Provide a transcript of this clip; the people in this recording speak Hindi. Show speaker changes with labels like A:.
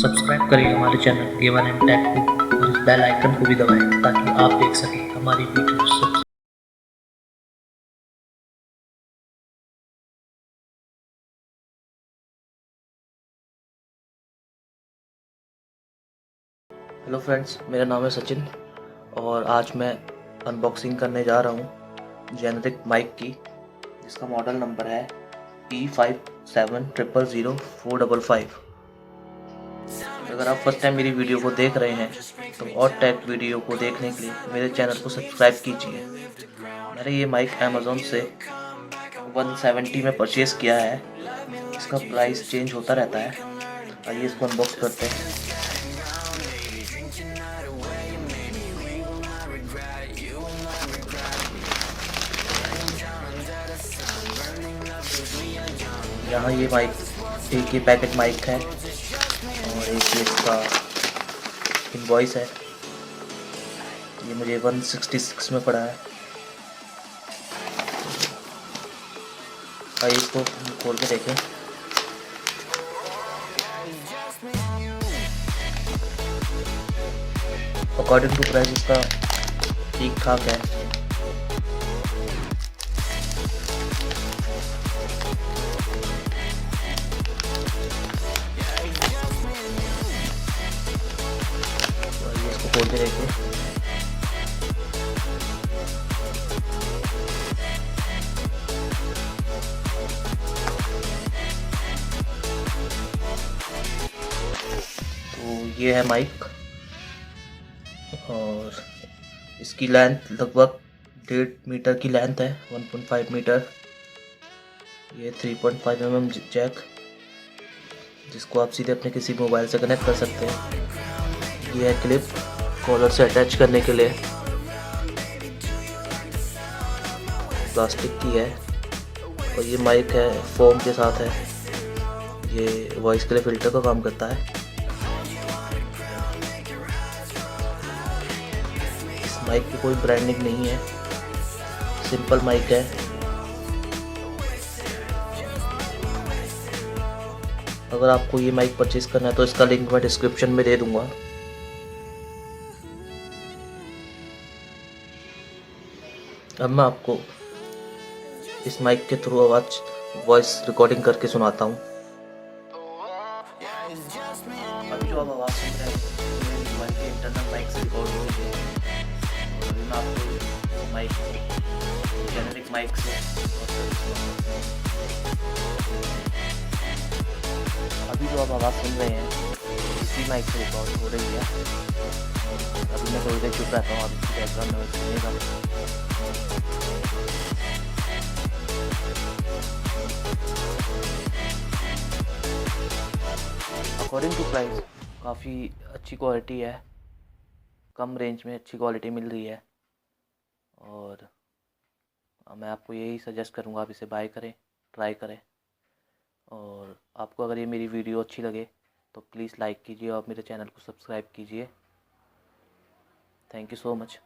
A: सब्सक्राइब करें हमारे चैनल गेवन एंड टेक को और इस बेल आइकन को भी दबाएं ताकि आप देख सकें हमारी वीडियो सबसे। हेलो फ्रेंड्स, मेरा नाम है सचिन और आज मैं अनबॉक्सिंग करने जा रहा हूँ जेनेरिक माइक की, जिसका मॉडल नंबर है P57000455। अगर आप फर्स्ट टाइम मेरी वीडियो को देख रहे हैं तो और टेक वीडियो को देखने के लिए मेरे चैनल को सब्सक्राइब कीजिए। मैंने ये माइक अमेज़ॉन से 170 में परचेज़ किया है। इसका प्राइस चेंज होता रहता है। आइए इसको अनबॉक्स करते हैं। यहाँ ये माइक, एक ये पैकेट माइक है और एक ये इसका इनवॉइस है। ये मुझे 166 में पड़ा है। आइए इसको खोल के देखें। अकॉर्डिंग टू प्राइस इसका ठीक ठाक है। तो आइए इसको खोल के देखें। तो ये है माइक और इसकी लेंथ लगभग 1.5 मीटर की लेंथ है, 1.5 मीटर। ये 3.5 mm जैक, जिसको आप सीधे अपने किसी मोबाइल से कनेक्ट कर सकते हैं। ये है क्लिप कॉलर से अटैच करने के लिए, प्लास्टिक की है। और ये माइक है, फोम के साथ है। ये वॉइस के लिए फ़िल्टर का काम करता है। इस माइक की कोई ब्रांडिंग नहीं है, सिंपल माइक है। अगर आपको ये माइक परचेज़ करना है तो इसका लिंक मैं डिस्क्रिप्शन में दे दूंगा। अब मैं आपको इस माइक के थ्रू वॉइस रिकॉर्डिंग करके सुनाता हूँ। अभी जो आप आवाज़ सुन रहे हैं मेरे मोबाइल के इंटरनल माइक से रिकॉर्ड हो रही है। अभी मैं आपको माइक जेनेरिक माइक से अभी जो आप आवाज़ सुन रहे हैं इसी माइक से रिकॉर्ड हो रही है। अभी मैं थोड़ी देर चुप रहता हूँ, आप इसकी बैकग्राउंड नॉइज़ सुनिएगा। अकॉर्डिंग टू प्राइस काफ़ी अच्छी क्वालिटी है, कम रेंज में अच्छी क्वालिटी मिल रही है। और मैं आपको यही सजेस्ट करूँगा, आप इसे बाय करें, ट्राई करें। और आपको अगर ये मेरी वीडियो अच्छी लगे तो प्लीज़ लाइक कीजिए और मेरे चैनल को सब्सक्राइब कीजिए। Thank you so much.